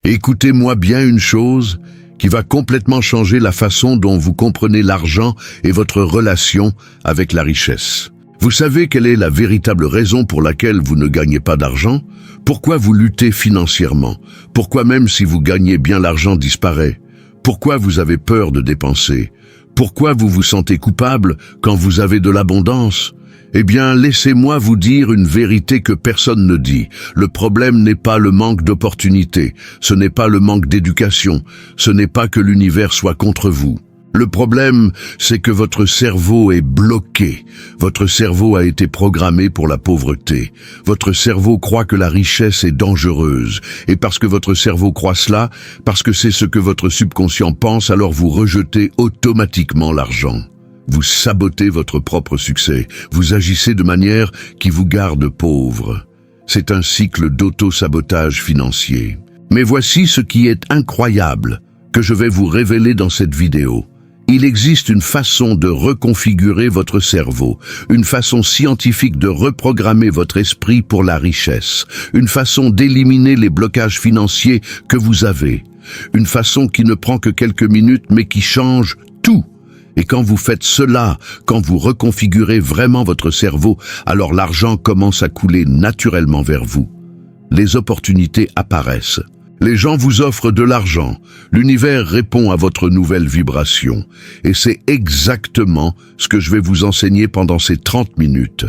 Écoutez-moi bien une chose qui va complètement changer la façon dont vous comprenez l'argent et votre relation avec la richesse. Vous savez quelle est la véritable raison pour laquelle vous ne gagnez pas d'argent? Pourquoi vous luttez financièrement? Pourquoi même si vous gagnez bien l'argent disparaît? Pourquoi vous avez peur de dépenser? Pourquoi vous vous sentez coupable quand vous avez de l'abondance? Eh bien, laissez-moi vous dire une vérité que personne ne dit. Le problème n'est pas le manque d'opportunités, ce n'est pas le manque d'éducation, ce n'est pas que l'univers soit contre vous. Le problème, c'est que votre cerveau est bloqué. Votre cerveau a été programmé pour la pauvreté. Votre cerveau croit que la richesse est dangereuse. Et parce que votre cerveau croit cela, parce que c'est ce que votre subconscient pense, alors vous rejetez automatiquement l'argent. Vous sabotez votre propre succès. Vous agissez de manière qui vous garde pauvre. C'est un cycle d'auto-sabotage financier. Mais voici ce qui est incroyable, que je vais vous révéler dans cette vidéo. Il existe une façon de reconfigurer votre cerveau, une façon scientifique de reprogrammer votre esprit pour la richesse, une façon d'éliminer les blocages financiers que vous avez, une façon qui ne prend que quelques minutes mais qui change tout. Et quand vous faites cela, quand vous reconfigurez vraiment votre cerveau, alors l'argent commence à couler naturellement vers vous. Les opportunités apparaissent. Les gens vous offrent de l'argent, l'univers répond à votre nouvelle vibration. Et c'est exactement ce que je vais vous enseigner pendant ces 30 minutes.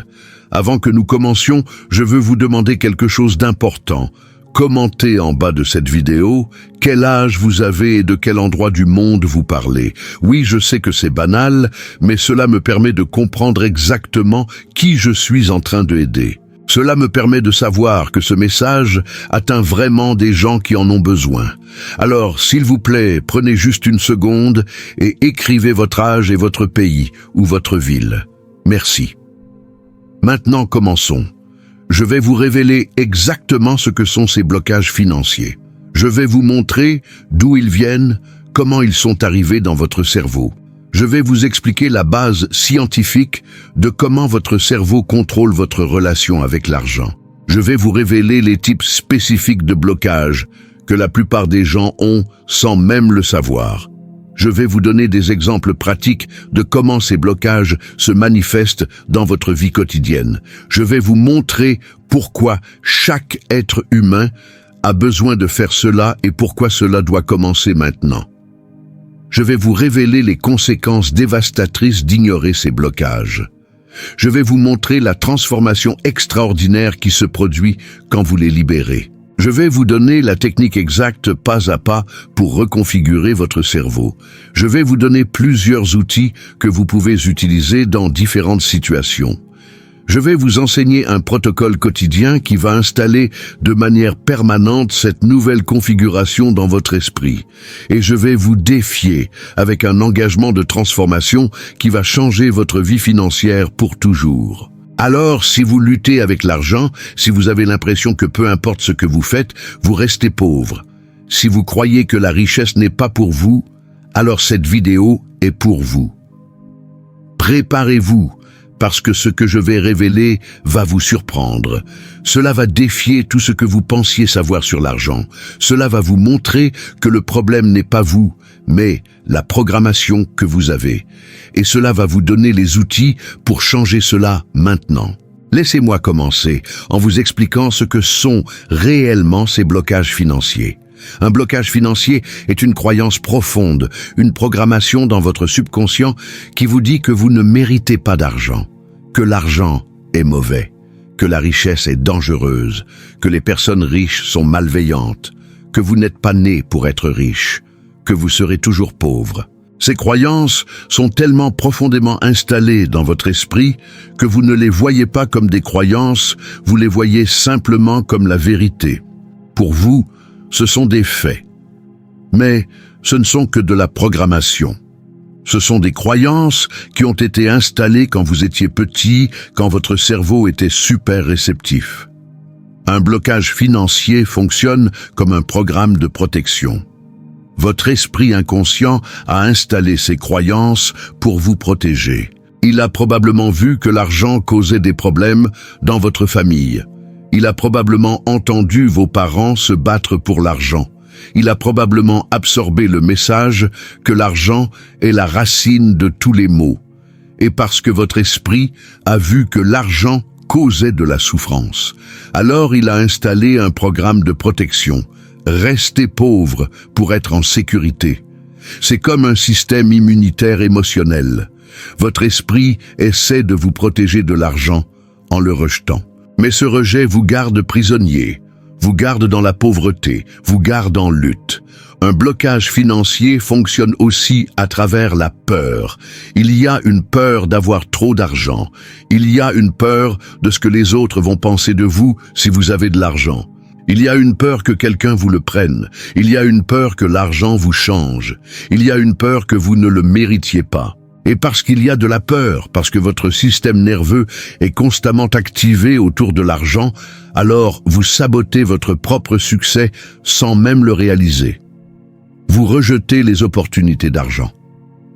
Avant que nous commencions, je veux vous demander quelque chose d'important. Commentez en bas de cette vidéo quel âge vous avez et de quel endroit du monde vous parlez. Oui, je sais que c'est banal, mais cela me permet de comprendre exactement qui je suis en train d'aider. Cela me permet de savoir que ce message atteint vraiment des gens qui en ont besoin. Alors, s'il vous plaît, prenez juste une seconde et écrivez votre âge et votre pays ou votre ville. Merci. Maintenant, commençons. Je vais vous révéler exactement ce que sont ces blocages financiers. Je vais vous montrer d'où ils viennent, comment ils sont arrivés dans votre cerveau. Je vais vous expliquer la base scientifique de comment votre cerveau contrôle votre relation avec l'argent. Je vais vous révéler les types spécifiques de blocages que la plupart des gens ont sans même le savoir. Je vais vous donner des exemples pratiques de comment ces blocages se manifestent dans votre vie quotidienne. Je vais vous montrer pourquoi chaque être humain a besoin de faire cela et pourquoi cela doit commencer maintenant. Je vais vous révéler les conséquences dévastatrices d'ignorer ces blocages. Je vais vous montrer la transformation extraordinaire qui se produit quand vous les libérez. Je vais vous donner la technique exacte pas à pas pour reconfigurer votre cerveau. Je vais vous donner plusieurs outils que vous pouvez utiliser dans différentes situations. Je vais vous enseigner un protocole quotidien qui va installer de manière permanente cette nouvelle configuration dans votre esprit. Et je vais vous défier avec un engagement de transformation qui va changer votre vie financière pour toujours. Alors, si vous luttez avec l'argent, si vous avez l'impression que peu importe ce que vous faites, vous restez pauvre. Si vous croyez que la richesse n'est pas pour vous, alors cette vidéo est pour vous. Préparez-vous, parce que ce que je vais révéler va vous surprendre. Cela va défier tout ce que vous pensiez savoir sur l'argent. Cela va vous montrer que le problème n'est pas vous, mais la programmation que vous avez. Et cela va vous donner les outils pour changer cela maintenant. Laissez-moi commencer en vous expliquant ce que sont réellement ces blocages financiers. Un blocage financier est une croyance profonde, une programmation dans votre subconscient qui vous dit que vous ne méritez pas d'argent, que l'argent est mauvais, que la richesse est dangereuse, que les personnes riches sont malveillantes, que vous n'êtes pas né pour être riche, que vous serez toujours pauvre. Ces croyances sont tellement profondément installées dans votre esprit que vous ne les voyez pas comme des croyances, vous les voyez simplement comme la vérité. Pour vous, ce sont des faits. Mais ce ne sont que de la programmation. Ce sont des croyances qui ont été installées quand vous étiez petit, quand votre cerveau était super réceptif. Un blocage financier fonctionne comme un programme de protection. Votre esprit inconscient a installé ces croyances pour vous protéger. Il a probablement vu que l'argent causait des problèmes dans votre famille. Il a probablement entendu vos parents se battre pour l'argent. Il a probablement absorbé le message que l'argent est la racine de tous les maux. Et parce que votre esprit a vu que l'argent causait de la souffrance, alors il a installé un programme de protection. Restez pauvre pour être en sécurité. C'est comme un système immunitaire émotionnel. Votre esprit essaie de vous protéger de l'argent en le rejetant. Mais ce rejet vous garde prisonnier, vous garde dans la pauvreté, vous garde en lutte. Un blocage financier fonctionne aussi à travers la peur. Il y a une peur d'avoir trop d'argent. Il y a une peur de ce que les autres vont penser de vous si vous avez de l'argent. Il y a une peur que quelqu'un vous le prenne. Il y a une peur que l'argent vous change. Il y a une peur que vous ne le méritiez pas. Et parce qu'il y a de la peur, parce que votre système nerveux est constamment activé autour de l'argent, alors vous sabotez votre propre succès sans même le réaliser. Vous rejetez les opportunités d'argent.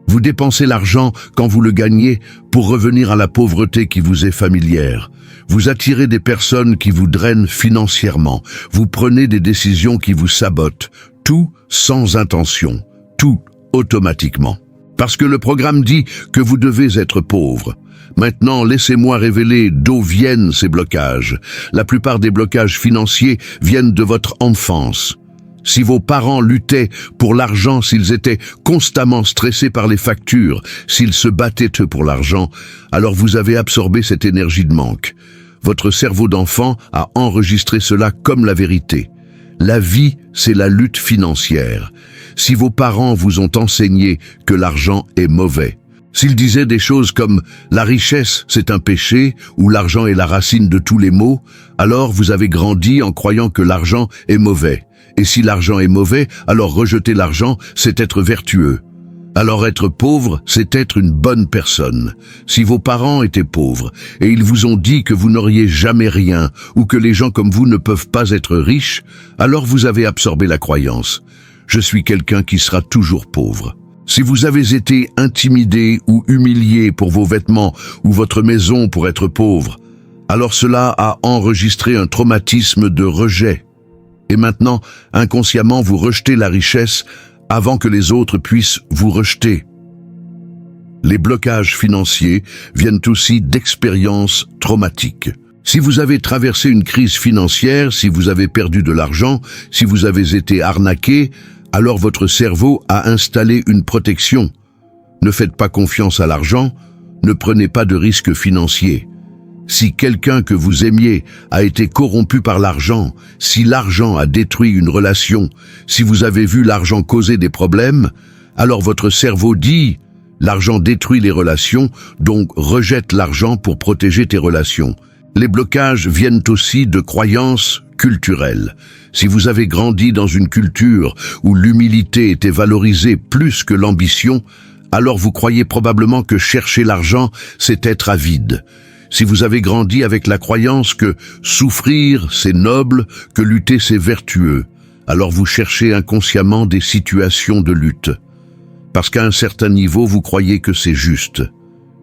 Vous dépensez l'argent quand vous le gagnez pour revenir à la pauvreté qui vous est familière. Vous attirez des personnes qui vous drainent financièrement. Vous prenez des décisions qui vous sabotent. Tout sans intention. Tout automatiquement. Parce que le programme dit que vous devez être pauvre. Maintenant, laissez-moi révéler d'où viennent ces blocages. La plupart des blocages financiers viennent de votre enfance. Si vos parents luttaient pour l'argent, s'ils étaient constamment stressés par les factures, s'ils se battaient eux pour l'argent, alors vous avez absorbé cette énergie de manque. Votre cerveau d'enfant a enregistré cela comme la vérité. La vie, c'est la lutte financière. Si vos parents vous ont enseigné que l'argent est mauvais, s'ils disaient des choses comme « la richesse, c'est un péché » ou « l'argent est la racine de tous les maux », alors vous avez grandi en croyant que l'argent est mauvais. Et si l'argent est mauvais, alors rejeter l'argent, c'est être vertueux. Alors être pauvre, c'est être une bonne personne. Si vos parents étaient pauvres, et ils vous ont dit que vous n'auriez jamais rien, ou que les gens comme vous ne peuvent pas être riches, alors vous avez absorbé la croyance. Je suis quelqu'un qui sera toujours pauvre. Si vous avez été intimidé ou humilié pour vos vêtements ou votre maison pour être pauvre, alors cela a enregistré un traumatisme de rejet. Et maintenant, inconsciemment, vous rejetez la richesse avant que les autres puissent vous rejeter. Les blocages financiers viennent aussi d'expériences traumatiques. Si vous avez traversé une crise financière, si vous avez perdu de l'argent, si vous avez été arnaqué, alors votre cerveau a installé une protection. Ne faites pas confiance à l'argent, ne prenez pas de risques financiers. Si quelqu'un que vous aimiez a été corrompu par l'argent, si l'argent a détruit une relation, si vous avez vu l'argent causer des problèmes, alors votre cerveau dit « l'argent détruit les relations, donc rejette l'argent pour protéger tes relations ». Les blocages viennent aussi de croyances culturelles. Si vous avez grandi dans une culture où l'humilité était valorisée plus que l'ambition, alors vous croyez probablement que chercher l'argent, c'est être avide. Si vous avez grandi avec la croyance que souffrir, c'est noble, que lutter, c'est vertueux, alors vous cherchez inconsciemment des situations de lutte. Parce qu'à un certain niveau, vous croyez que c'est juste,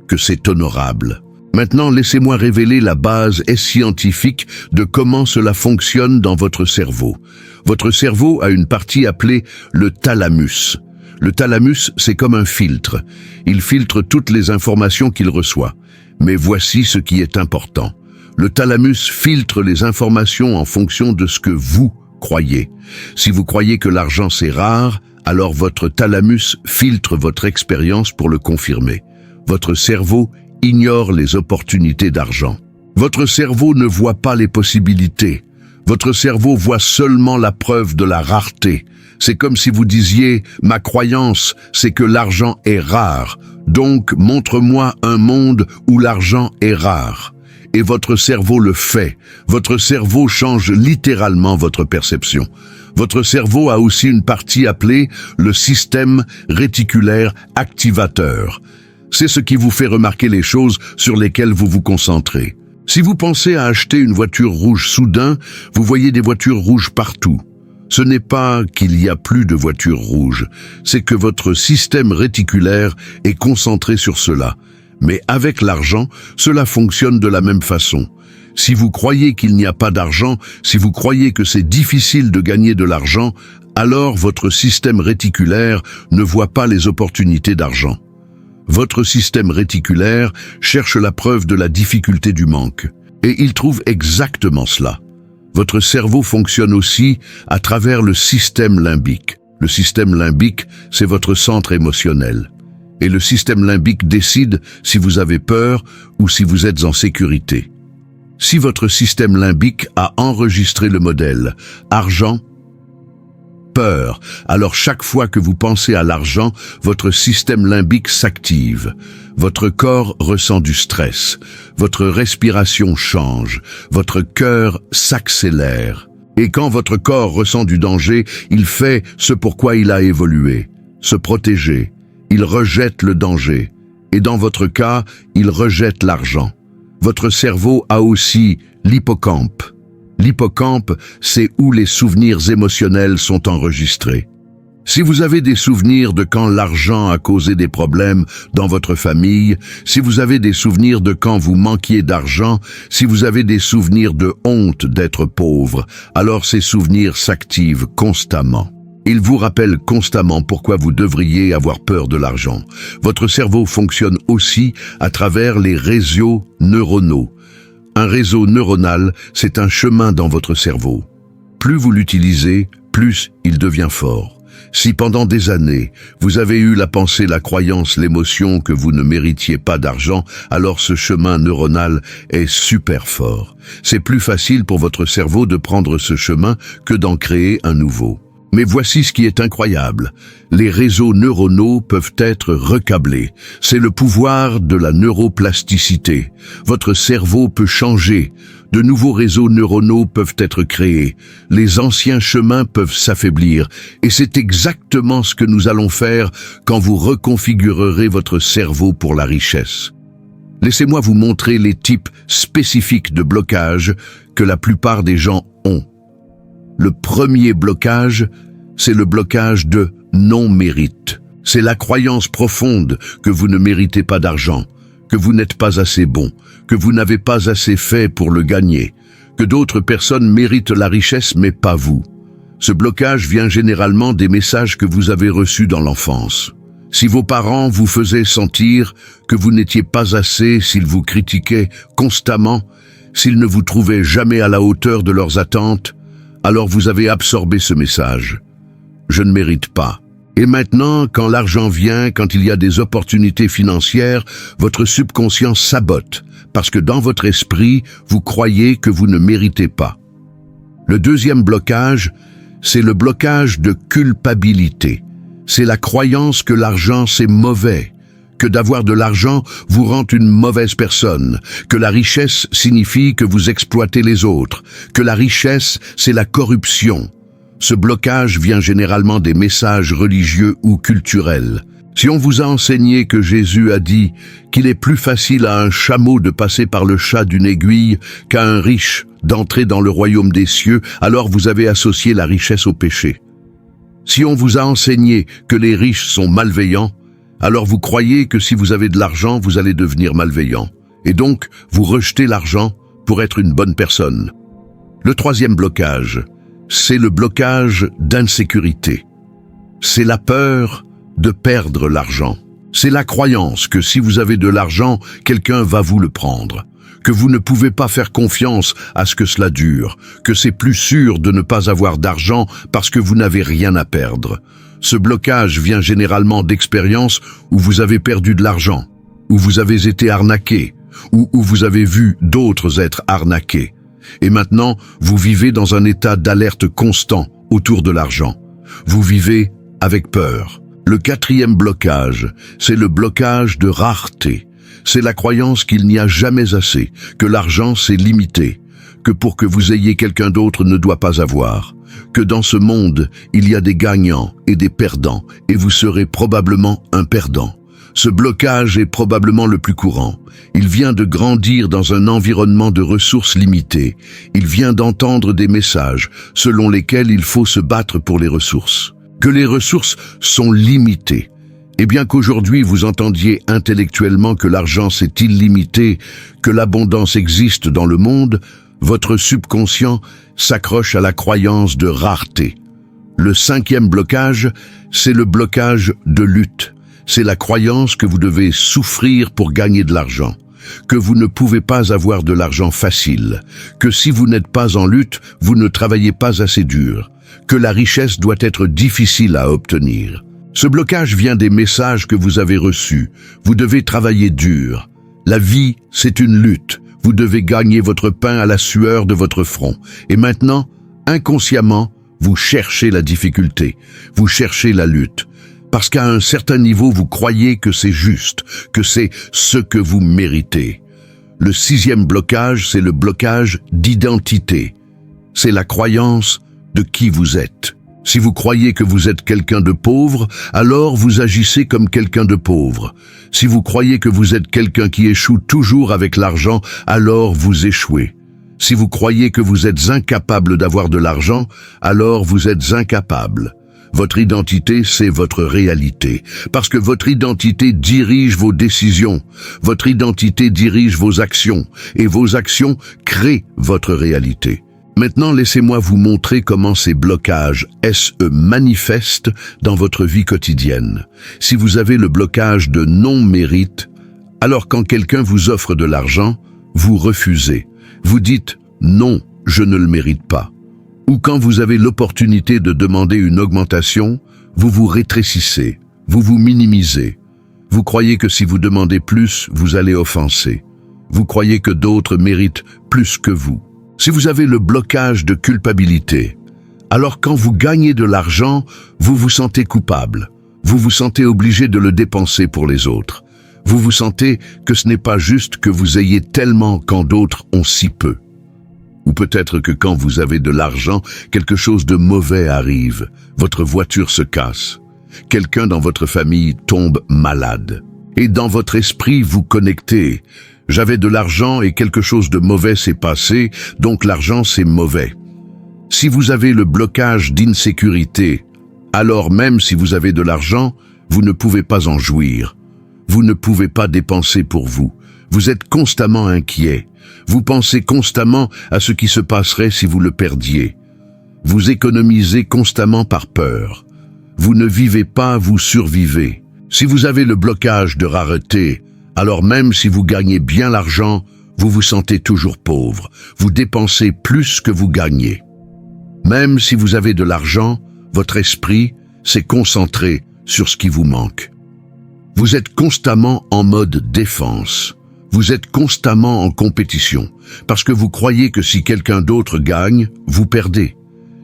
que c'est honorable. Maintenant, laissez-moi révéler la base scientifique de comment cela fonctionne dans votre cerveau. Votre cerveau a une partie appelée le thalamus. Le thalamus, c'est comme un filtre. Il filtre toutes les informations qu'il reçoit. Mais voici ce qui est important. Le thalamus filtre les informations en fonction de ce que vous croyez. Si vous croyez que l'argent c'est rare, alors votre thalamus filtre votre expérience pour le confirmer. Votre cerveau ignore les opportunités d'argent. Votre cerveau ne voit pas les possibilités. Votre cerveau voit seulement la preuve de la rareté. C'est comme si vous disiez « ma croyance, c'est que l'argent est rare, donc montre-moi un monde où l'argent est rare ». Et votre cerveau le fait. Votre cerveau change littéralement votre perception. Votre cerveau a aussi une partie appelée le système réticulaire activateur. C'est ce qui vous fait remarquer les choses sur lesquelles vous vous concentrez. Si vous pensez à acheter une voiture rouge soudain, vous voyez des voitures rouges partout. Ce n'est pas qu'il y a plus de voitures rouges, c'est que votre système réticulaire est concentré sur cela. Mais avec l'argent, cela fonctionne de la même façon. Si vous croyez qu'il n'y a pas d'argent, si vous croyez que c'est difficile de gagner de l'argent, alors votre système réticulaire ne voit pas les opportunités d'argent. Votre système réticulaire cherche la preuve de la difficulté du manque, et il trouve exactement cela. Votre cerveau fonctionne aussi à travers le système limbique. Le système limbique, c'est votre centre émotionnel. Et le système limbique décide si vous avez peur ou si vous êtes en sécurité. Si votre système limbique a enregistré le modèle argent, peur, alors chaque fois que vous pensez à l'argent, votre système limbique s'active. Votre corps ressent du stress, votre respiration change, votre cœur s'accélère. Et quand votre corps ressent du danger, il fait ce pourquoi il a évolué, se protéger. Il rejette le danger. Et dans votre cas, il rejette l'argent. Votre cerveau a aussi l'hippocampe. L'hippocampe, c'est où les souvenirs émotionnels sont enregistrés. Si vous avez des souvenirs de quand l'argent a causé des problèmes dans votre famille, si vous avez des souvenirs de quand vous manquiez d'argent, si vous avez des souvenirs de honte d'être pauvre, alors ces souvenirs s'activent constamment. Ils vous rappellent constamment pourquoi vous devriez avoir peur de l'argent. Votre cerveau fonctionne aussi à travers les réseaux neuronaux. Un réseau neuronal, c'est un chemin dans votre cerveau. Plus vous l'utilisez, plus il devient fort. Si pendant des années, vous avez eu la pensée, la croyance, l'émotion que vous ne méritiez pas d'argent, alors ce chemin neuronal est super fort. C'est plus facile pour votre cerveau de prendre ce chemin que d'en créer un nouveau. Mais voici ce qui est incroyable. Les réseaux neuronaux peuvent être recablés. C'est le pouvoir de la neuroplasticité. Votre cerveau peut changer. De nouveaux réseaux neuronaux peuvent être créés. Les anciens chemins peuvent s'affaiblir. Et c'est exactement ce que nous allons faire quand vous reconfigurerez votre cerveau pour la richesse. Laissez-moi vous montrer les types spécifiques de blocage que la plupart des gens ont. Le premier blocage, c'est le blocage de non-mérite. C'est la croyance profonde que vous ne méritez pas d'argent, que vous n'êtes pas assez bon, que vous n'avez pas assez fait pour le gagner, que d'autres personnes méritent la richesse mais pas vous. Ce blocage vient généralement des messages que vous avez reçus dans l'enfance. Si vos parents vous faisaient sentir que vous n'étiez pas assez, s'ils vous critiquaient constamment, s'ils ne vous trouvaient jamais à la hauteur de leurs attentes, alors vous avez absorbé ce message. Je ne mérite pas. Et maintenant, quand l'argent vient, quand il y a des opportunités financières, votre subconscient sabote, parce que dans votre esprit, vous croyez que vous ne méritez pas. Le deuxième blocage, c'est le blocage de culpabilité. C'est la croyance que l'argent c'est mauvais, que d'avoir de l'argent vous rend une mauvaise personne, que la richesse signifie que vous exploitez les autres, que la richesse, c'est la corruption. Ce blocage vient généralement des messages religieux ou culturels. Si on vous a enseigné que Jésus a dit qu'il est plus facile à un chameau de passer par le chat d'une aiguille qu'à un riche d'entrer dans le royaume des cieux, alors vous avez associé la richesse au péché. Si on vous a enseigné que les riches sont malveillants, alors vous croyez que si vous avez de l'argent, vous allez devenir malveillant. Et donc, vous rejetez l'argent pour être une bonne personne. Le troisième blocage, c'est le blocage d'insécurité. C'est la peur de perdre l'argent. C'est la croyance que si vous avez de l'argent, quelqu'un va vous le prendre. Que vous ne pouvez pas faire confiance à ce que cela dure. Que c'est plus sûr de ne pas avoir d'argent parce que vous n'avez rien à perdre. Ce blocage vient généralement d'expériences où vous avez perdu de l'argent, où vous avez été arnaqué, ou où vous avez vu d'autres être arnaqués. Et maintenant, vous vivez dans un état d'alerte constant autour de l'argent. Vous vivez avec peur. Le quatrième blocage, c'est le blocage de rareté. C'est la croyance qu'il n'y a jamais assez, que l'argent c'est limité, que pour que vous ayez quelqu'un d'autre ne doit pas avoir, que dans ce monde, il y a des gagnants et des perdants, et vous serez probablement un perdant. Ce blocage est probablement le plus courant. Il vient de grandir dans un environnement de ressources limitées. Il vient d'entendre des messages selon lesquels il faut se battre pour les ressources. Que les ressources sont limitées. Et bien qu'aujourd'hui vous entendiez intellectuellement que l'argent c'est illimité, que l'abondance existe dans le monde, votre subconscient s'accroche à la croyance de rareté. Le cinquième blocage, c'est le blocage de lutte. C'est la croyance que vous devez souffrir pour gagner de l'argent, que vous ne pouvez pas avoir de l'argent facile, que si vous n'êtes pas en lutte, vous ne travaillez pas assez dur, que la richesse doit être difficile à obtenir. Ce blocage vient des messages que vous avez reçus. Vous devez travailler dur. La vie, c'est une lutte. Vous devez gagner votre pain à la sueur de votre front. Et maintenant, inconsciemment, vous cherchez la difficulté. Vous cherchez la lutte. Parce qu'à un certain niveau, vous croyez que c'est juste, que c'est ce que vous méritez. Le sixième blocage, c'est le blocage d'identité. C'est la croyance de qui vous êtes. Si vous croyez que vous êtes quelqu'un de pauvre, alors vous agissez comme quelqu'un de pauvre. Si vous croyez que vous êtes quelqu'un qui échoue toujours avec l'argent, alors vous échouez. Si vous croyez que vous êtes incapable d'avoir de l'argent, alors vous êtes incapable. Votre identité, c'est votre réalité. Parce que votre identité dirige vos décisions. Votre identité dirige vos actions. Et vos actions créent votre réalité. Maintenant, laissez-moi vous montrer comment ces blocages se manifestent dans votre vie quotidienne. Si vous avez le blocage de non-mérite, alors quand quelqu'un vous offre de l'argent, vous refusez. Vous dites « non, je ne le mérite pas ». Ou quand vous avez l'opportunité de demander une augmentation, vous vous rétrécissez, vous vous minimisez. Vous croyez que si vous demandez plus, vous allez offenser. Vous croyez que d'autres méritent plus que vous. Si vous avez le blocage de culpabilité, alors quand vous gagnez de l'argent, vous vous sentez coupable. Vous vous sentez obligé de le dépenser pour les autres. Vous vous sentez que ce n'est pas juste que vous ayez tellement quand d'autres ont si peu. Ou peut-être que quand vous avez de l'argent, quelque chose de mauvais arrive. Votre voiture se casse. Quelqu'un dans votre famille tombe malade. Et dans votre esprit, vous connectez. J'avais de l'argent et quelque chose de mauvais s'est passé, donc l'argent c'est mauvais. Si vous avez le blocage d'insécurité, alors même si vous avez de l'argent, vous ne pouvez pas en jouir. Vous ne pouvez pas dépenser pour vous. Vous êtes constamment inquiet. Vous pensez constamment à ce qui se passerait si vous le perdiez. Vous économisez constamment par peur. Vous ne vivez pas, vous survivez. Si vous avez le blocage de rareté, alors même si vous gagnez bien l'argent, vous vous sentez toujours pauvre. Vous dépensez plus que vous gagnez. Même si vous avez de l'argent, votre esprit s'est concentré sur ce qui vous manque. Vous êtes constamment en mode défense. Vous êtes constamment en compétition, parce que vous croyez que si quelqu'un d'autre gagne, vous perdez.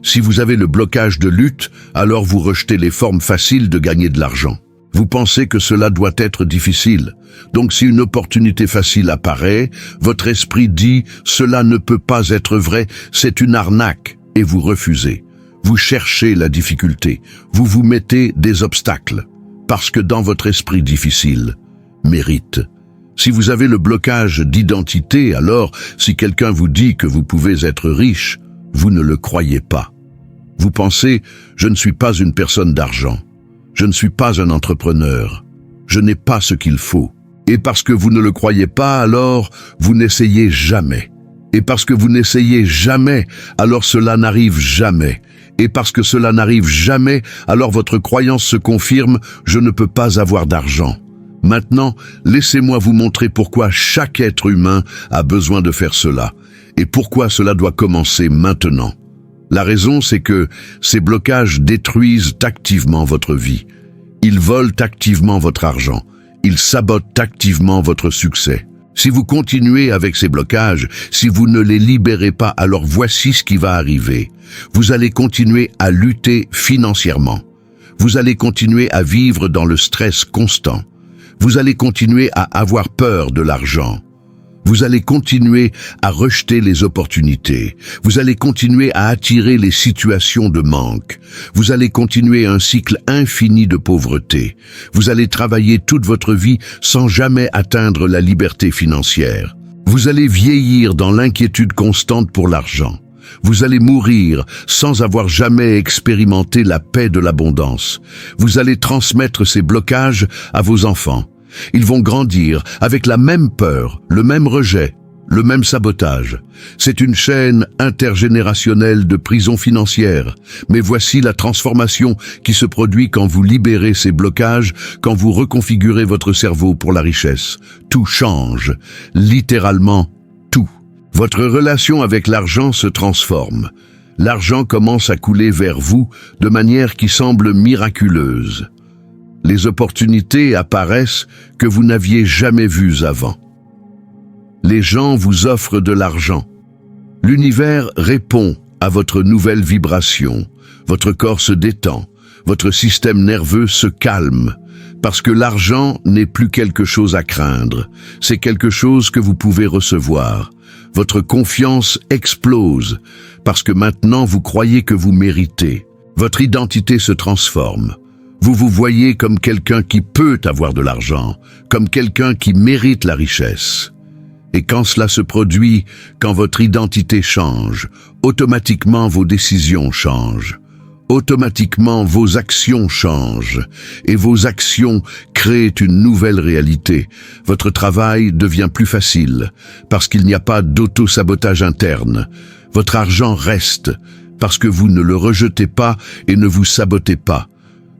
Si vous avez le blocage de lutte, alors vous rejetez les formes faciles de gagner de l'argent. Vous pensez que cela doit être difficile. Donc si une opportunité facile apparaît, votre esprit dit « cela ne peut pas être vrai, c'est une arnaque » et vous refusez. Vous cherchez la difficulté, vous vous mettez des obstacles, parce que dans votre esprit difficile, mérite. Si vous avez le blocage d'identité, alors si quelqu'un vous dit que vous pouvez être riche, vous ne le croyez pas. Vous pensez « je ne suis pas une personne d'argent ». Je ne suis pas un entrepreneur. Je n'ai pas ce qu'il faut. Et parce que vous ne le croyez pas, alors vous n'essayez jamais. Et parce que vous n'essayez jamais, alors cela n'arrive jamais. Et parce que cela n'arrive jamais, alors votre croyance se confirme, je ne peux pas avoir d'argent. Maintenant, laissez-moi vous montrer pourquoi chaque être humain a besoin de faire cela. Et pourquoi cela doit commencer maintenant. La raison, c'est que ces blocages détruisent activement votre vie. Ils volent activement votre argent. Ils sabotent activement votre succès. Si vous continuez avec ces blocages, si vous ne les libérez pas, alors voici ce qui va arriver. Vous allez continuer à lutter financièrement. Vous allez continuer à vivre dans le stress constant. Vous allez continuer à avoir peur de l'argent. Vous allez continuer à rejeter les opportunités. Vous allez continuer à attirer les situations de manque. Vous allez continuer un cycle infini de pauvreté. Vous allez travailler toute votre vie sans jamais atteindre la liberté financière. Vous allez vieillir dans l'inquiétude constante pour l'argent. Vous allez mourir sans avoir jamais expérimenté la paix de l'abondance. Vous allez transmettre ces blocages à vos enfants. Ils vont grandir avec la même peur, le même rejet, le même sabotage. C'est une chaîne intergénérationnelle de prison financière. Mais voici la transformation qui se produit quand vous libérez ces blocages, quand vous reconfigurez votre cerveau pour la richesse. Tout change, littéralement tout. Votre relation avec l'argent se transforme. L'argent commence à couler vers vous de manière qui semble miraculeuse. Les opportunités apparaissent que vous n'aviez jamais vues avant. Les gens vous offrent de l'argent. L'univers répond à votre nouvelle vibration. Votre corps se détend. Votre système nerveux se calme. Parce que l'argent n'est plus quelque chose à craindre. C'est quelque chose que vous pouvez recevoir. Votre confiance explose. Parce que maintenant vous croyez que vous méritez. Votre identité se transforme. Vous vous voyez comme quelqu'un qui peut avoir de l'argent, comme quelqu'un qui mérite la richesse. Et quand cela se produit, quand votre identité change, automatiquement vos décisions changent. Automatiquement vos actions changent. Et vos actions créent une nouvelle réalité. Votre travail devient plus facile, parce qu'il n'y a pas d'auto-sabotage interne. Votre argent reste, parce que vous ne le rejetez pas et ne vous sabotez pas.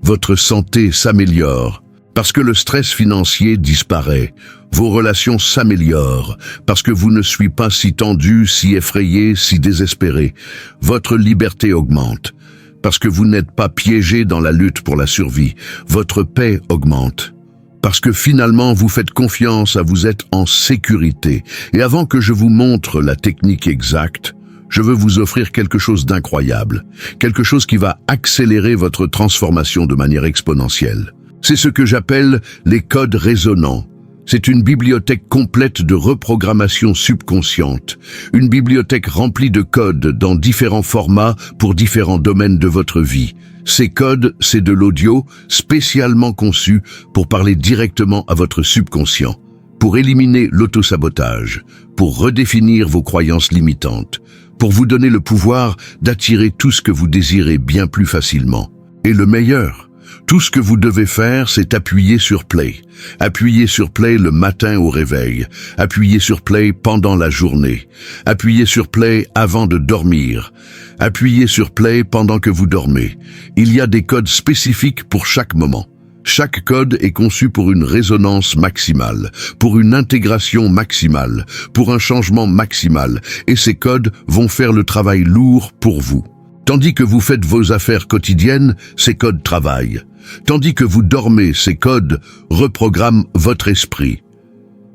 Votre santé s'améliore, parce que le stress financier disparaît. Vos relations s'améliorent, parce que vous ne soyez pas si tendu, si effrayé, si désespéré. Votre liberté augmente, parce que vous n'êtes pas piégé dans la lutte pour la survie. Votre paix augmente, parce que finalement vous faites confiance à vous être en sécurité. Et avant que je vous montre la technique exacte, je veux vous offrir quelque chose d'incroyable, quelque chose qui va accélérer votre transformation de manière exponentielle. C'est ce que j'appelle les codes résonants. C'est une bibliothèque complète de reprogrammation subconsciente, une bibliothèque remplie de codes dans différents formats pour différents domaines de votre vie. Ces codes, c'est de l'audio spécialement conçu pour parler directement à votre subconscient, pour éliminer l'autosabotage, pour redéfinir vos croyances limitantes, pour vous donner le pouvoir d'attirer tout ce que vous désirez bien plus facilement. Et le meilleur, tout ce que vous devez faire, c'est appuyer sur Play. Appuyer sur Play le matin au réveil. Appuyer sur Play pendant la journée. Appuyer sur Play avant de dormir. Appuyer sur Play pendant que vous dormez. Il y a des codes spécifiques pour chaque moment. Chaque code est conçu pour une résonance maximale, pour une intégration maximale, pour un changement maximal, et ces codes vont faire le travail lourd pour vous. Tandis que vous faites vos affaires quotidiennes, ces codes travaillent. Tandis que vous dormez, ces codes reprogramment votre esprit.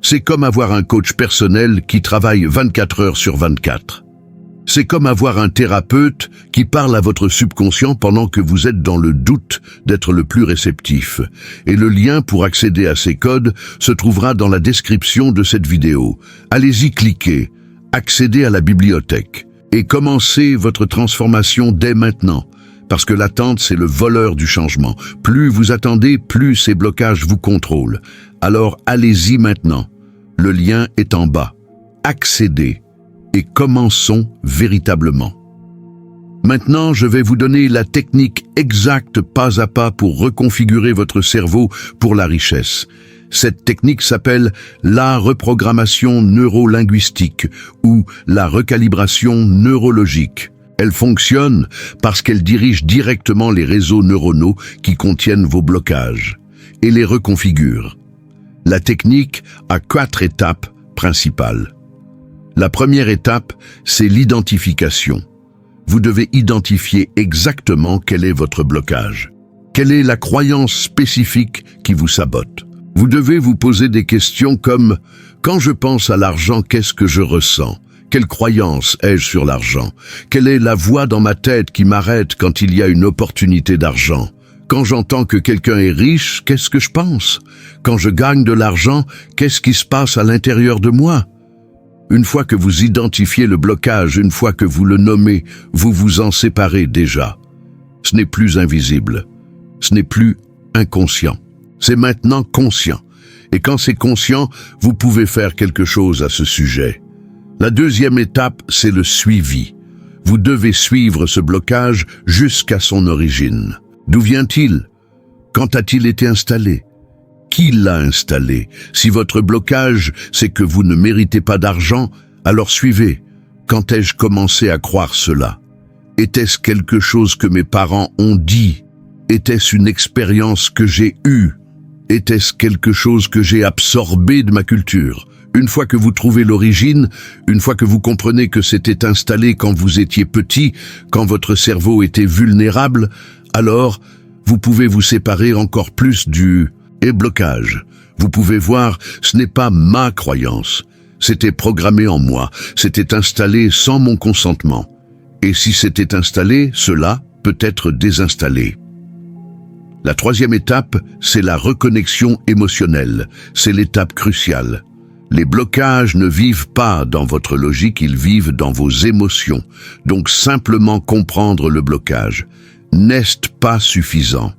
C'est comme avoir un coach personnel qui travaille 24 heures sur 24. C'est comme avoir un thérapeute qui parle à votre subconscient pendant que vous êtes dans le doute d'être le plus réceptif. Et le lien pour accéder à ces codes se trouvera dans la description de cette vidéo. Allez-y, cliquez, accédez à la bibliothèque et commencez votre transformation dès maintenant. Parce que l'attente, c'est le voleur du changement. Plus vous attendez, plus ces blocages vous contrôlent. Alors allez-y maintenant. Le lien est en bas. Accédez. Et commençons véritablement. Maintenant, je vais vous donner la technique exacte pas à pas pour reconfigurer votre cerveau pour la richesse. Cette technique s'appelle la reprogrammation neurolinguistique ou la recalibration neurologique. Elle fonctionne parce qu'elle dirige directement les réseaux neuronaux qui contiennent vos blocages et les reconfigure. La technique a 4 étapes principales. La première étape, c'est l'identification. Vous devez identifier exactement quel est votre blocage. Quelle est la croyance spécifique qui vous sabote? Vous devez vous poser des questions comme « Quand je pense à l'argent, qu'est-ce que je ressens? Quelle croyance ai-je sur l'argent? Quelle est la voix dans ma tête qui m'arrête quand il y a une opportunité d'argent? Quand j'entends que quelqu'un est riche, qu'est-ce que je pense? Quand je gagne de l'argent, qu'est-ce qui se passe à l'intérieur de moi? » Une fois que vous identifiez le blocage, une fois que vous le nommez, vous vous en séparez déjà. Ce n'est plus invisible. Ce n'est plus inconscient. C'est maintenant conscient. Et quand c'est conscient, vous pouvez faire quelque chose à ce sujet. La deuxième étape, c'est le suivi. Vous devez suivre ce blocage jusqu'à son origine. D'où vient-il? Quand a-t-il été installé? qui l'a installé? Si votre blocage, c'est que vous ne méritez pas d'argent, alors suivez. Quand ai-je commencé à croire cela? Était-ce quelque chose que mes parents ont dit? Était-ce une expérience que j'ai eue? Était-ce quelque chose que j'ai absorbé de ma culture? Une fois que vous trouvez l'origine, une fois que vous comprenez que c'était installé quand vous étiez petit, quand votre cerveau était vulnérable, alors vous pouvez vous séparer encore plus du blocage. Vous pouvez voir, ce n'est pas ma croyance. C'était programmé en moi, c'était installé sans mon consentement. Et si c'était installé, cela peut être désinstallé. La troisième étape, c'est la reconnexion émotionnelle. C'est l'étape cruciale. Les blocages ne vivent pas dans votre logique, ils vivent dans vos émotions. Donc simplement comprendre le blocage n'est pas suffisant.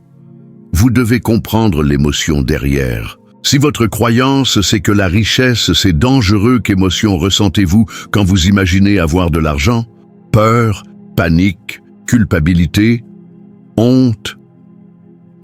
Vous devez comprendre l'émotion derrière. Si votre croyance, c'est que la richesse, c'est dangereux, qu'émotion ressentez-vous quand vous imaginez avoir de l'argent? Peur, panique, culpabilité, honte.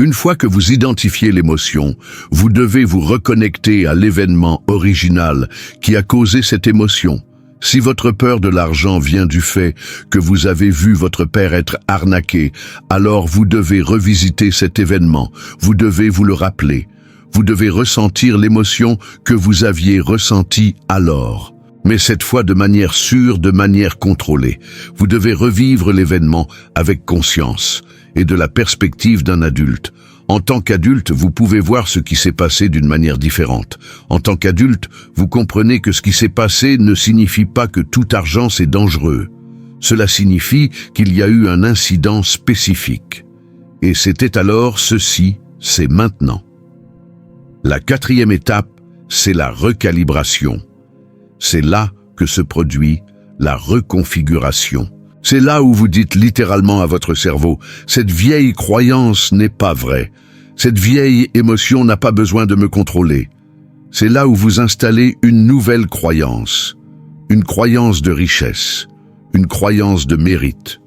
Une fois que vous identifiez l'émotion, vous devez vous reconnecter à l'événement original qui a causé cette émotion. Si votre peur de l'argent vient du fait que vous avez vu votre père être arnaqué, alors vous devez revisiter cet événement, vous devez vous le rappeler. Vous devez ressentir l'émotion que vous aviez ressentie alors. Mais cette fois de manière sûre, de manière contrôlée. Vous devez revivre l'événement avec conscience et de la perspective d'un adulte. En tant qu'adulte, vous pouvez voir ce qui s'est passé d'une manière différente. En tant qu'adulte, vous comprenez que ce qui s'est passé ne signifie pas que tout argent c'est dangereux. Cela signifie qu'il y a eu un incident spécifique. Et c'était alors ceci, c'est maintenant. La quatrième étape, c'est la recalibration. C'est là que se produit la reconfiguration. C'est là où vous dites littéralement à votre cerveau, cette vieille croyance n'est pas vraie. Cette vieille émotion n'a pas besoin de me contrôler. C'est là où vous installez une nouvelle croyance. Une croyance de richesse. Une croyance de mérite.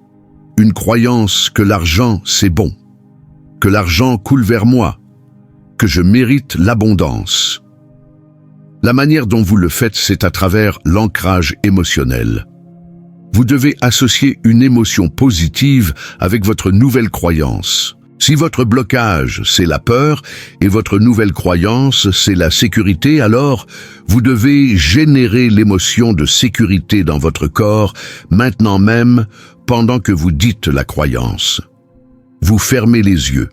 Une croyance que l'argent, c'est bon. Que l'argent coule vers moi. Que je mérite l'abondance. La manière dont vous le faites, c'est à travers l'ancrage émotionnel. Vous devez associer une émotion positive avec votre nouvelle croyance. Si votre blocage, c'est la peur, et votre nouvelle croyance, c'est la sécurité, alors vous devez générer l'émotion de sécurité dans votre corps, maintenant même, pendant que vous dites la croyance. Vous fermez les yeux.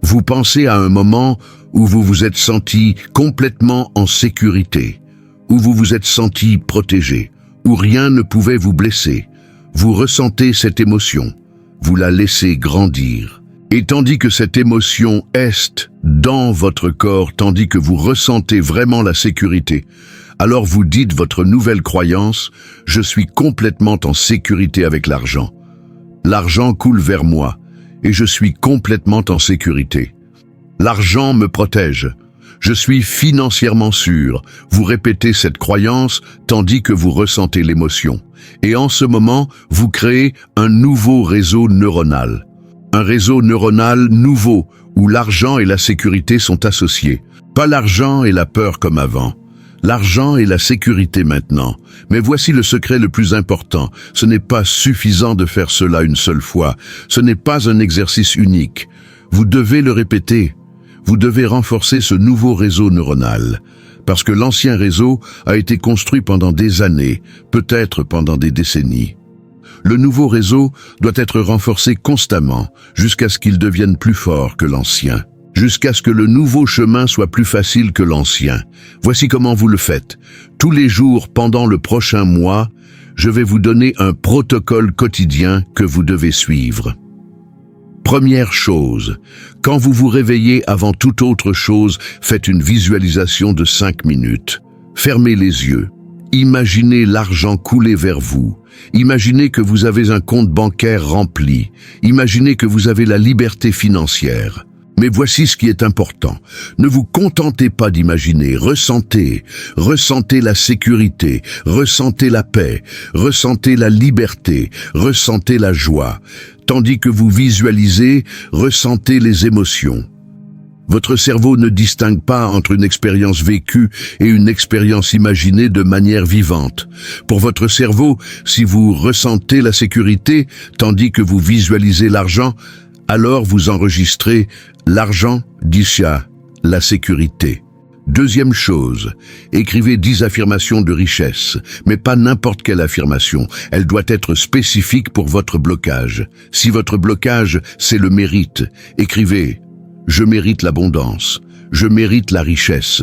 Vous pensez à un moment où vous vous êtes senti complètement en sécurité, où vous vous êtes senti protégé, où rien ne pouvait vous blesser. Vous ressentez cette émotion, vous la laissez grandir. Et tandis que cette émotion est dans votre corps, tandis que vous ressentez vraiment la sécurité, alors vous dites votre nouvelle croyance, je suis complètement en sécurité avec l'argent. L'argent coule vers moi. Et je suis complètement en sécurité. L'argent me protège. Je suis financièrement sûr. Vous répétez cette croyance tandis que vous ressentez l'émotion. Et en ce moment, vous créez un nouveau réseau neuronal. Un réseau neuronal nouveau où l'argent et la sécurité sont associés. Pas l'argent et la peur comme avant. L'argent et la sécurité maintenant. Mais voici le secret le plus important. Ce n'est pas suffisant de faire cela une seule fois. Ce n'est pas un exercice unique. Vous devez le répéter. Vous devez renforcer ce nouveau réseau neuronal. Parce que l'ancien réseau a été construit pendant des années, peut-être pendant des décennies. Le nouveau réseau doit être renforcé constamment, jusqu'à ce qu'il devienne plus fort que l'ancien. Jusqu'à ce que le nouveau chemin soit plus facile que l'ancien. Voici comment vous le faites. Tous les jours pendant le prochain mois, je vais vous donner un protocole quotidien que vous devez suivre. Première chose, quand vous vous réveillez avant toute autre chose, faites une visualisation de 5 minutes. Fermez les yeux. Imaginez l'argent couler vers vous. Imaginez que vous avez un compte bancaire rempli. Imaginez que vous avez la liberté financière. Mais voici ce qui est important. Ne vous contentez pas d'imaginer, ressentez la sécurité, ressentez la paix, ressentez la liberté, ressentez la joie. Tandis que vous visualisez, ressentez les émotions. Votre cerveau ne distingue pas entre une expérience vécue et une expérience imaginée de manière vivante. Pour votre cerveau, si vous ressentez la sécurité tandis que vous visualisez l'argent, alors vous enregistrez l'argent d'Isha, la sécurité. Deuxième chose, écrivez 10 affirmations de richesse, mais pas n'importe quelle affirmation. Elle doit être spécifique pour votre blocage. Si votre blocage, c'est le mérite, écrivez « Je mérite l'abondance »,« Je mérite la richesse »,«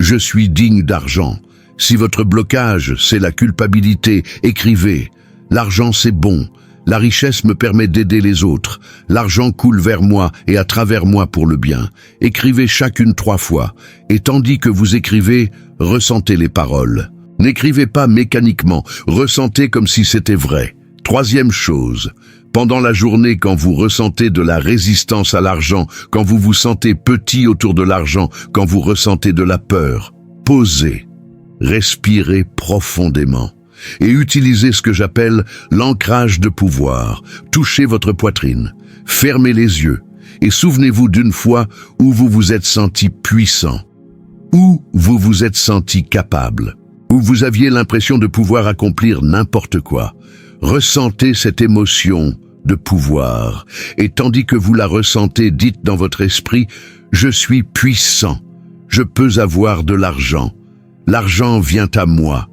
Je suis digne d'argent ». Si votre blocage, c'est la culpabilité, écrivez « L'argent c'est bon ». La richesse me permet d'aider les autres. L'argent coule vers moi et à travers moi pour le bien. Écrivez chacune 3 fois. Et tandis que vous écrivez, ressentez les paroles. N'écrivez pas mécaniquement, ressentez comme si c'était vrai. Troisième chose, pendant la journée quand vous ressentez de la résistance à l'argent, quand vous vous sentez petit autour de l'argent, quand vous ressentez de la peur, posez, respirez profondément. Et utilisez ce que j'appelle l'ancrage de pouvoir. Touchez votre poitrine, fermez les yeux et souvenez-vous d'une fois où vous vous êtes senti puissant, où vous vous êtes senti capable, où vous aviez l'impression de pouvoir accomplir n'importe quoi. Ressentez cette émotion de pouvoir et tandis que vous la ressentez, dites dans votre esprit « Je suis puissant, je peux avoir de l'argent, l'argent vient à moi ».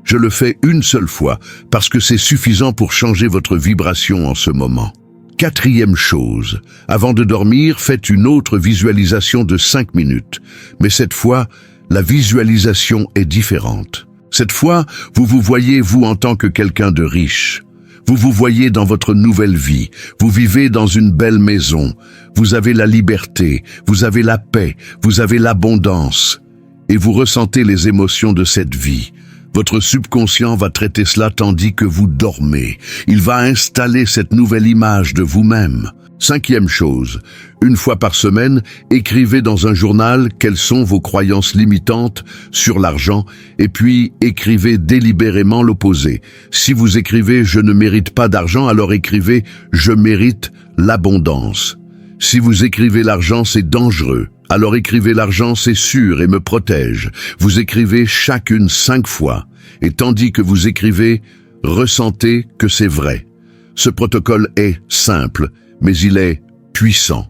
Je le fais une seule fois parce que c'est suffisant pour changer votre vibration en ce moment. Quatrième chose, avant de dormir, faites une autre visualisation de 5 minutes. Mais cette fois, la visualisation est différente. Cette fois, vous vous voyez vous en tant que quelqu'un de riche. Vous vous voyez dans votre nouvelle vie. Vous vivez dans une belle maison. Vous avez la liberté, vous avez la paix, vous avez l'abondance. Et vous ressentez les émotions de cette vie. Votre subconscient va traiter cela tandis que vous dormez. Il va installer cette nouvelle image de vous-même. Cinquième chose, une fois par semaine, écrivez dans un journal quelles sont vos croyances limitantes sur l'argent et puis écrivez délibérément l'opposé. Si vous écrivez « Je ne mérite pas d'argent », alors écrivez « Je mérite l'abondance ». Si vous écrivez l'argent, c'est dangereux. Alors écrivez l'argent, c'est sûr et me protège. Vous écrivez chacune 5 fois. Et tandis que vous écrivez, ressentez que c'est vrai. Ce protocole est simple, mais il est puissant.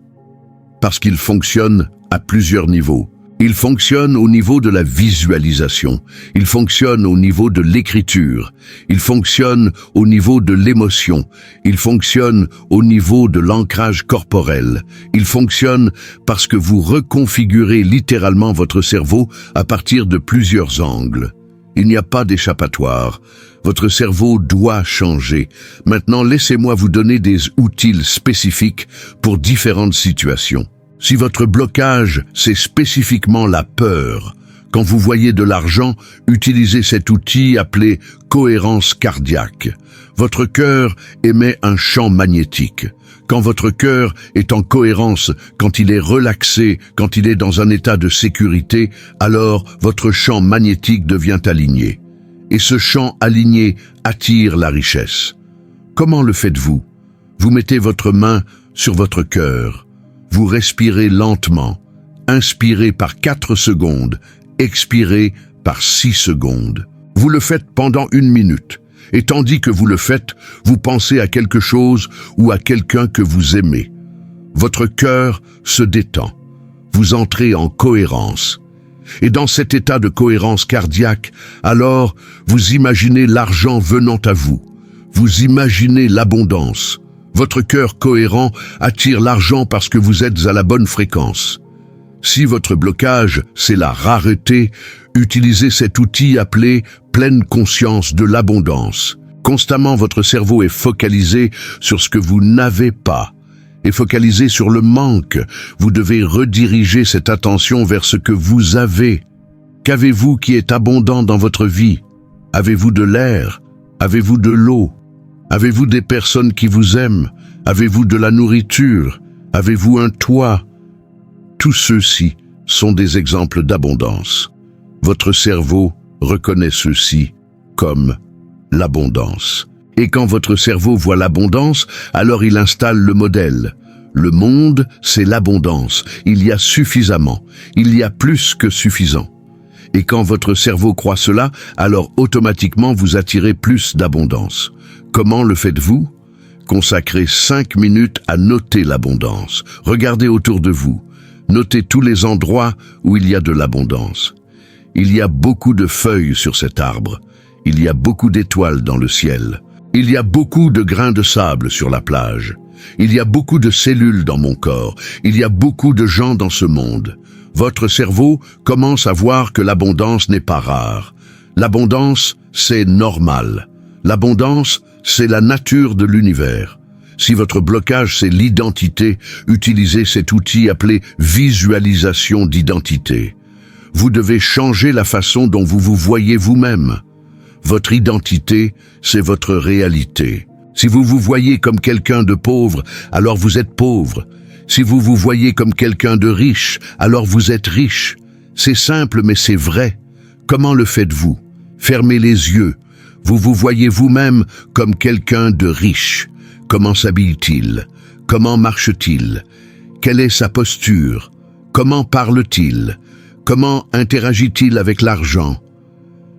Parce qu'il fonctionne à plusieurs niveaux. Il fonctionne au niveau de la visualisation. Il fonctionne au niveau de l'écriture. Il fonctionne au niveau de l'émotion. Il fonctionne au niveau de l'ancrage corporel. Il fonctionne parce que vous reconfigurez littéralement votre cerveau à partir de plusieurs angles. Il n'y a pas d'échappatoire. Votre cerveau doit changer. Maintenant, laissez-moi vous donner des outils spécifiques pour différentes situations. Si votre blocage, c'est spécifiquement la peur, quand vous voyez de l'argent, utilisez cet outil appelé cohérence cardiaque. Votre cœur émet un champ magnétique. Quand votre cœur est en cohérence, quand il est relaxé, quand il est dans un état de sécurité, alors votre champ magnétique devient aligné. Et ce champ aligné attire la richesse. Comment le faites-vous? Vous mettez votre main sur votre cœur. Vous respirez lentement, inspirez par 4 secondes, expirez par 6 secondes. Vous le faites pendant 1 minute, et tandis que vous le faites, vous pensez à quelque chose ou à quelqu'un que vous aimez. Votre cœur se détend, vous entrez en cohérence. Et dans cet état de cohérence cardiaque, alors vous imaginez l'argent venant à vous, vous imaginez l'abondance. Votre cœur cohérent attire l'argent parce que vous êtes à la bonne fréquence. Si votre blocage, c'est la rareté, utilisez cet outil appelé pleine conscience de l'abondance. Constamment, votre cerveau est focalisé sur ce que vous n'avez pas et focalisé sur le manque. Vous devez rediriger cette attention vers ce que vous avez. Qu'avez-vous qui est abondant dans votre vie? Avez-vous de l'air? Avez-vous de l'eau? Avez-vous des personnes qui vous aiment? Avez-vous de la nourriture? Avez-vous un toit? Tous ceux-ci sont des exemples d'abondance. Votre cerveau reconnaît ceci comme l'abondance. Et quand votre cerveau voit l'abondance, alors il installe le modèle. Le monde, c'est l'abondance. Il y a suffisamment. Il y a plus que suffisant. Et quand votre cerveau croit cela, alors automatiquement vous attirez plus d'abondance. Comment le faites-vous? Consacrez 5 minutes à noter l'abondance. Regardez autour de vous. Notez tous les endroits où il y a de l'abondance. Il y a beaucoup de feuilles sur cet arbre. Il y a beaucoup d'étoiles dans le ciel. Il y a beaucoup de grains de sable sur la plage. Il y a beaucoup de cellules dans mon corps. Il y a beaucoup de gens dans ce monde. Votre cerveau commence à voir que l'abondance n'est pas rare. L'abondance, c'est normal. L'abondance, c'est la nature de l'univers. Si votre blocage, c'est l'identité, utilisez cet outil appelé visualisation d'identité. Vous devez changer la façon dont vous vous voyez vous-même. Votre identité, c'est votre réalité. Si vous vous voyez comme quelqu'un de pauvre, alors vous êtes pauvre. Si vous vous voyez comme quelqu'un de riche, alors vous êtes riche. C'est simple, mais c'est vrai. Comment le faites-vous? Fermez les yeux. Vous vous voyez vous-même comme quelqu'un de riche. Comment s'habille-t-il? Comment marche-t-il? Quelle est sa posture? Comment parle-t-il? Comment interagit-il avec l'argent?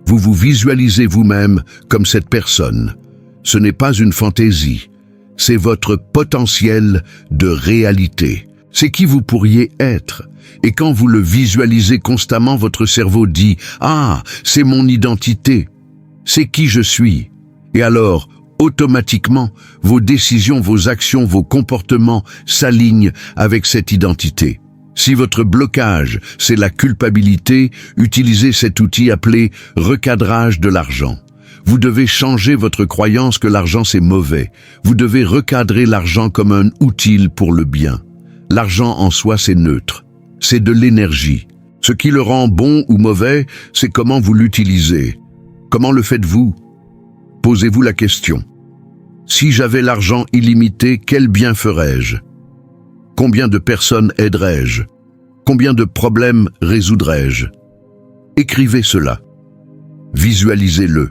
Vous vous visualisez vous-même comme cette personne. Ce n'est pas une fantaisie, c'est votre potentiel de réalité. C'est qui vous pourriez être. Et quand vous le visualisez constamment, votre cerveau dit « Ah, c'est mon identité, c'est qui je suis ». Et alors, automatiquement, vos décisions, vos actions, vos comportements s'alignent avec cette identité. Si votre blocage, c'est la culpabilité, utilisez cet outil appelé « recadrage de l'argent ». Vous devez changer votre croyance que l'argent c'est mauvais. Vous devez recadrer l'argent comme un outil pour le bien. L'argent en soi c'est neutre. C'est de l'énergie. Ce qui le rend bon ou mauvais, c'est comment vous l'utilisez. Comment le faites-vous? Posez-vous la question. Si j'avais l'argent illimité, quel bien ferais-je? Combien de personnes aiderais-je? Combien de problèmes résoudrais-je? Écrivez cela. Visualisez-le.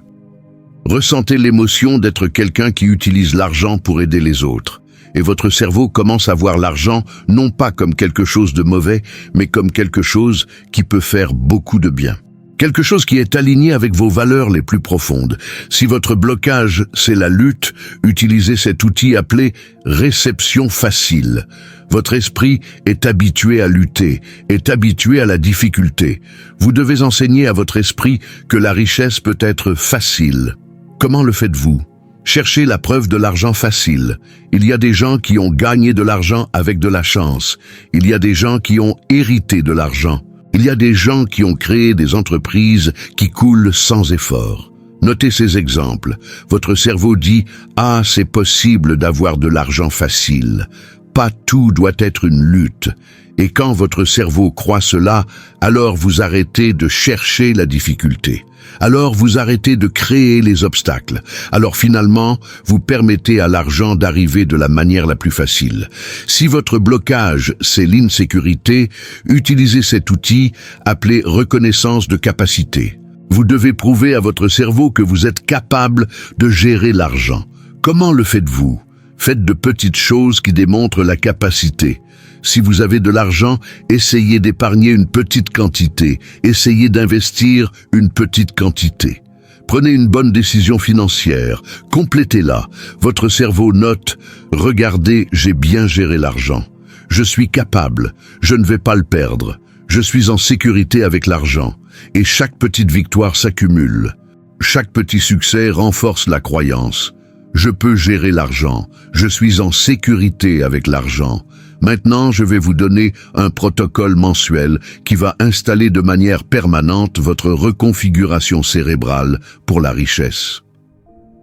Ressentez l'émotion d'être quelqu'un qui utilise l'argent pour aider les autres. Et votre cerveau commence à voir l'argent non pas comme quelque chose de mauvais, mais comme quelque chose qui peut faire beaucoup de bien. Quelque chose qui est aligné avec vos valeurs les plus profondes. Si votre blocage, c'est la lutte, utilisez cet outil appelé « réception facile ». Votre esprit est habitué à lutter, est habitué à la difficulté. Vous devez enseigner à votre esprit que la richesse peut être facile. Comment le faites-vous? Cherchez la preuve de l'argent facile. Il y a des gens qui ont gagné de l'argent avec de la chance. Il y a des gens qui ont hérité de l'argent. Il y a des gens qui ont créé des entreprises qui coulent sans effort. Notez ces exemples. Votre cerveau dit « Ah, c'est possible d'avoir de l'argent facile ». Pas tout doit être une lutte. Et quand votre cerveau croit cela, alors vous arrêtez de chercher la difficulté. Alors vous arrêtez de créer les obstacles. Alors finalement, vous permettez à l'argent d'arriver de la manière la plus facile. Si votre blocage, c'est l'insécurité, utilisez cet outil appelé reconnaissance de capacité. Vous devez prouver à votre cerveau que vous êtes capable de gérer l'argent. Comment le faites-vous? Faites de petites choses qui démontrent la capacité. Si vous avez de l'argent, essayez d'épargner une petite quantité. Essayez d'investir une petite quantité. Prenez une bonne décision financière. Complétez-la. Votre cerveau note « Regardez, j'ai bien géré l'argent. Je suis capable. Je ne vais pas le perdre. Je suis en sécurité avec l'argent. » Et chaque petite victoire s'accumule. Chaque petit succès renforce la croyance. Je peux gérer l'argent. Je suis en sécurité avec l'argent. Maintenant, je vais vous donner un protocole mensuel qui va installer de manière permanente votre reconfiguration cérébrale pour la richesse.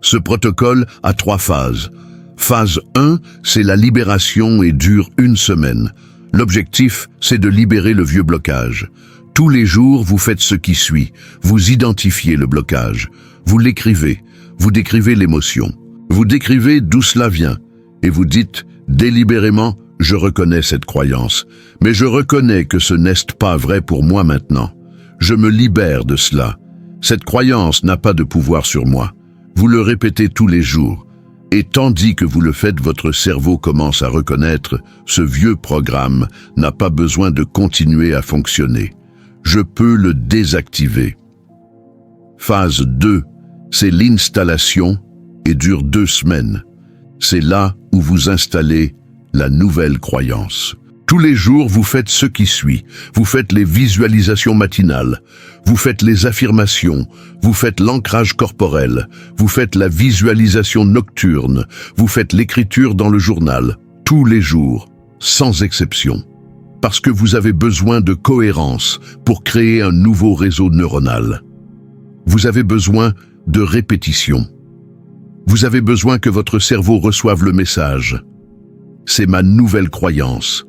Ce protocole a 3 phases. Phase 1, c'est la libération et dure 1 semaine. L'objectif, c'est de libérer le vieux blocage. Tous les jours, vous faites ce qui suit. Vous identifiez le blocage. Vous l'écrivez. Vous décrivez l'émotion. Vous décrivez d'où cela vient. Et vous dites, délibérément, je reconnais cette croyance. Mais je reconnais que ce n'est pas vrai pour moi maintenant. Je me libère de cela. Cette croyance n'a pas de pouvoir sur moi. Vous le répétez tous les jours. Et tandis que vous le faites, votre cerveau commence à reconnaître ce vieux programme n'a pas besoin de continuer à fonctionner. Je peux le désactiver. Phase 2, c'est l'installation et dure 2 semaines. C'est là où vous installez la nouvelle croyance. Tous les jours, vous faites ce qui suit. Vous faites les visualisations matinales, vous faites les affirmations, vous faites l'ancrage corporel, vous faites la visualisation nocturne, vous faites l'écriture dans le journal, tous les jours, sans exception. Parce que vous avez besoin de cohérence pour créer un nouveau réseau neuronal. Vous avez besoin de répétition. Vous avez besoin que votre cerveau reçoive le message. C'est ma nouvelle croyance.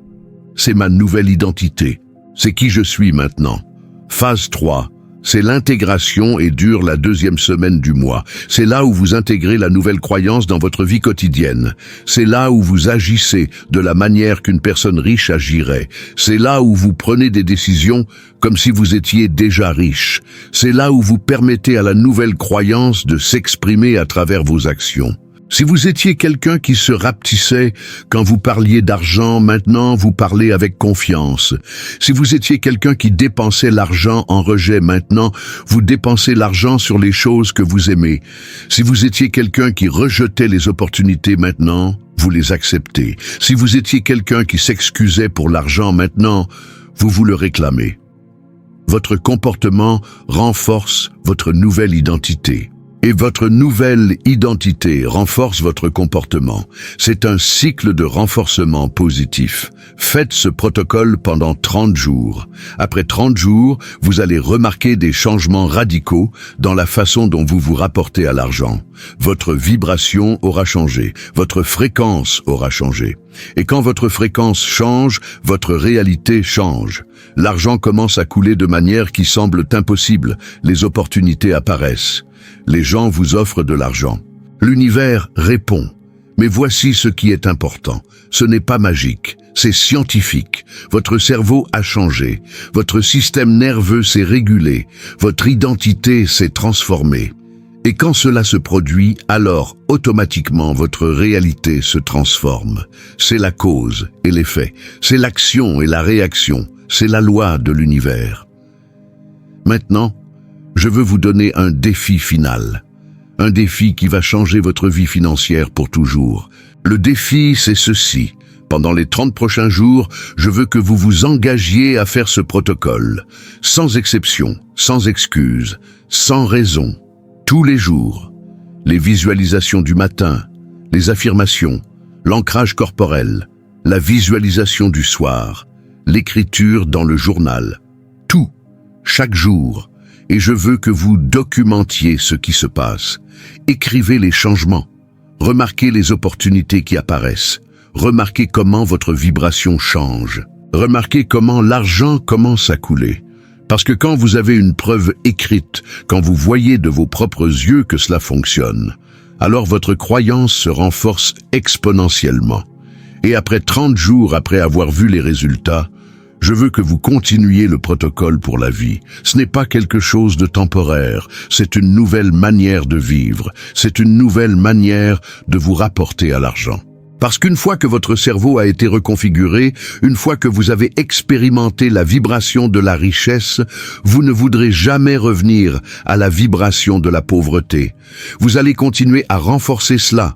C'est ma nouvelle identité. C'est qui je suis maintenant. Phase 3, c'est l'intégration et dure la 2e semaine du mois. C'est là où vous intégrez la nouvelle croyance dans votre vie quotidienne. C'est là où vous agissez de la manière qu'une personne riche agirait. C'est là où vous prenez des décisions comme si vous étiez déjà riche. C'est là où vous permettez à la nouvelle croyance de s'exprimer à travers vos actions. Si vous étiez quelqu'un qui se rapetissait quand vous parliez d'argent, maintenant vous parlez avec confiance. Si vous étiez quelqu'un qui dépensait l'argent en rejet, maintenant vous dépensez l'argent sur les choses que vous aimez. Si vous étiez quelqu'un qui rejetait les opportunités, maintenant vous les acceptez. Si vous étiez quelqu'un qui s'excusait pour l'argent, maintenant vous le réclamez. Votre comportement renforce votre nouvelle identité. Et votre nouvelle identité renforce votre comportement. C'est un cycle de renforcement positif. Faites ce protocole pendant 30 jours. Après 30 jours, vous allez remarquer des changements radicaux dans la façon dont vous vous rapportez à l'argent. Votre vibration aura changé, votre fréquence aura changé. Et quand votre fréquence change, votre réalité change. L'argent commence à couler de manière qui semble impossible. Les opportunités apparaissent. Les gens vous offrent de l'argent. L'univers répond. Mais voici ce qui est important. Ce n'est pas magique, c'est scientifique. Votre cerveau a changé. Votre système nerveux s'est régulé. Votre identité s'est transformée. Et quand cela se produit, alors automatiquement votre réalité se transforme. C'est la cause et l'effet. C'est l'action et la réaction. C'est la loi de l'univers. Maintenant, je veux vous donner un défi final. Un défi qui va changer votre vie financière pour toujours. Le défi, c'est ceci. Pendant les 30 prochains jours, je veux que vous vous engagiez à faire ce protocole. Sans exception, sans excuse, sans raison. Tous les jours. Les visualisations du matin, les affirmations, l'ancrage corporel, la visualisation du soir, l'écriture dans le journal. Tout, chaque jour. Et je veux que vous documentiez ce qui se passe. Écrivez les changements. Remarquez les opportunités qui apparaissent. Remarquez comment votre vibration change. Remarquez comment l'argent commence à couler. Parce que quand vous avez une preuve écrite, quand vous voyez de vos propres yeux que cela fonctionne, alors votre croyance se renforce exponentiellement. Et après 30 jours après avoir vu les résultats, je veux que vous continuiez le protocole pour la vie. Ce n'est pas quelque chose de temporaire, c'est une nouvelle manière de vivre, c'est une nouvelle manière de vous rapporter à l'argent. Parce qu'une fois que votre cerveau a été reconfiguré, une fois que vous avez expérimenté la vibration de la richesse, vous ne voudrez jamais revenir à la vibration de la pauvreté. Vous allez continuer à renforcer cela.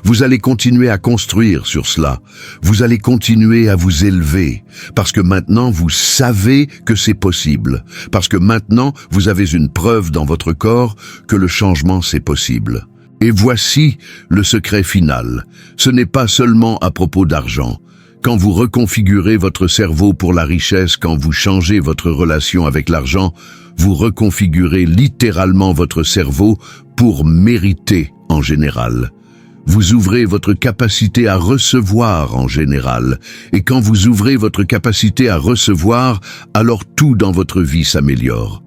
Vous allez continuer à construire sur cela. Vous allez continuer à vous élever. Parce que maintenant, vous savez que c'est possible. Parce que maintenant, vous avez une preuve dans votre corps que le changement, c'est possible. Et voici le secret final. Ce n'est pas seulement à propos d'argent. Quand vous reconfigurez votre cerveau pour la richesse, quand vous changez votre relation avec l'argent, vous reconfigurez littéralement votre cerveau pour mériter en général. Vous ouvrez votre capacité à recevoir en général. Et quand vous ouvrez votre capacité à recevoir, alors tout dans votre vie s'améliore.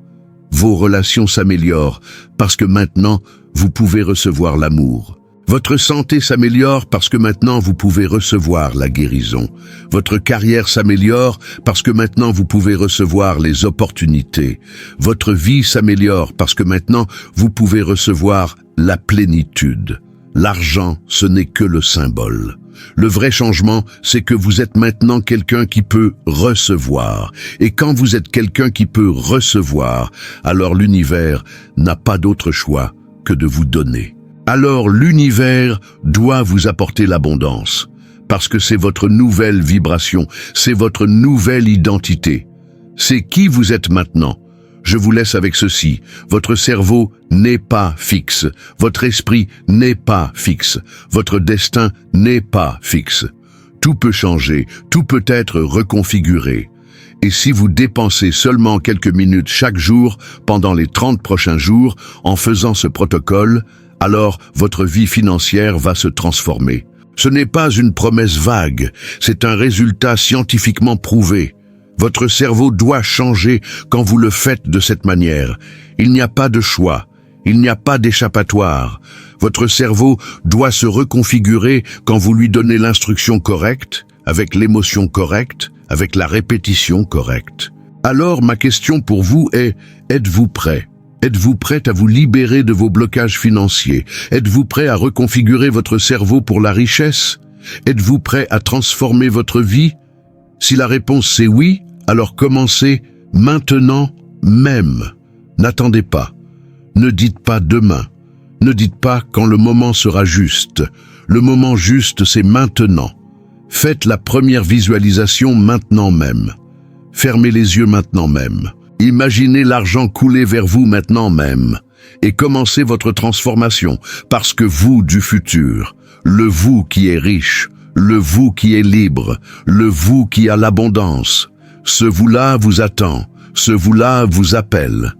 Vos relations s'améliorent parce que maintenant, vous pouvez recevoir l'amour. Votre santé s'améliore parce que maintenant vous pouvez recevoir la guérison. Votre carrière s'améliore parce que maintenant vous pouvez recevoir les opportunités. Votre vie s'améliore parce que maintenant vous pouvez recevoir la plénitude. L'argent, ce n'est que le symbole. Le vrai changement, c'est que vous êtes maintenant quelqu'un qui peut recevoir. Et quand vous êtes quelqu'un qui peut recevoir, alors l'univers n'a pas d'autre choix que de vous donner. Alors l'univers doit vous apporter l'abondance, parce que c'est votre nouvelle vibration, c'est votre nouvelle identité. C'est qui vous êtes maintenant. Je vous laisse avec ceci. Votre cerveau n'est pas fixe. Votre esprit n'est pas fixe. Votre destin n'est pas fixe. Tout peut changer, tout peut être reconfiguré. Et si vous dépensez seulement quelques minutes chaque jour pendant les 30 prochains jours en faisant ce protocole, alors votre vie financière va se transformer. Ce n'est pas une promesse vague, c'est un résultat scientifiquement prouvé. Votre cerveau doit changer quand vous le faites de cette manière. Il n'y a pas de choix, il n'y a pas d'échappatoire. Votre cerveau doit se reconfigurer quand vous lui donnez l'instruction correcte, avec l'émotion correcte, avec la répétition correcte. Alors ma question pour vous est, êtes-vous prêt? Êtes-vous prêt à vous libérer de vos blocages financiers? Êtes-vous prêt à reconfigurer votre cerveau pour la richesse? Êtes-vous prêt à transformer votre vie? Si la réponse c'est oui, alors commencez maintenant même. N'attendez pas. Ne dites pas demain. Ne dites pas quand le moment sera juste. Le moment juste, c'est maintenant. Faites la première visualisation maintenant même. Fermez les yeux maintenant même. Imaginez l'argent couler vers vous maintenant même. Et commencez votre transformation, parce que vous du futur, le vous qui est riche, le vous qui est libre, le vous qui a l'abondance, ce vous-là vous attend, ce vous-là vous appelle.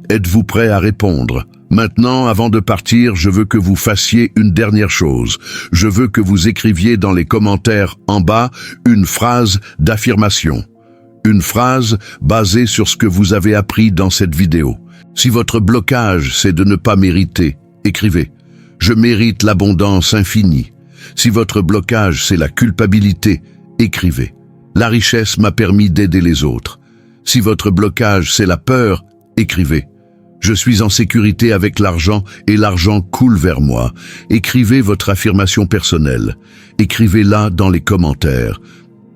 Êtes-vous prêt à répondre? Maintenant, avant de partir, je veux que vous fassiez une dernière chose. Je veux que vous écriviez dans les commentaires en bas une phrase d'affirmation. Une phrase basée sur ce que vous avez appris dans cette vidéo. Si votre blocage, c'est de ne pas mériter, écrivez « Je mérite l'abondance infinie ». Si votre blocage, c'est la culpabilité, écrivez « La richesse m'a permis d'aider les autres ». Si votre blocage, c'est la peur, écrivez « Je suis en sécurité avec l'argent et l'argent coule vers moi ». Écrivez votre affirmation personnelle. Écrivez-la dans les commentaires.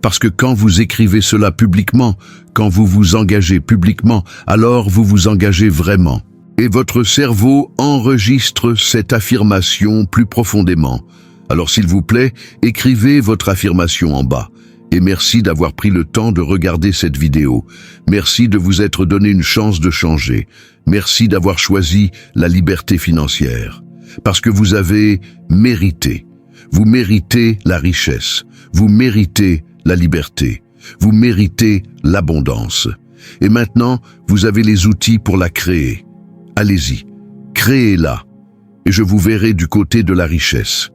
Parce que quand vous écrivez cela publiquement, quand vous vous engagez publiquement, alors vous vous engagez vraiment. Et votre cerveau enregistre cette affirmation plus profondément. Alors s'il vous plaît, écrivez votre affirmation en bas. Et merci d'avoir pris le temps de regarder cette vidéo. Merci de vous être donné une chance de changer. Merci d'avoir choisi la liberté financière. Parce que vous avez mérité. Vous méritez la richesse. Vous méritez la liberté. Vous méritez l'abondance. Et maintenant, vous avez les outils pour la créer. Allez-y, créez-la. Et je vous verrai du côté de la richesse.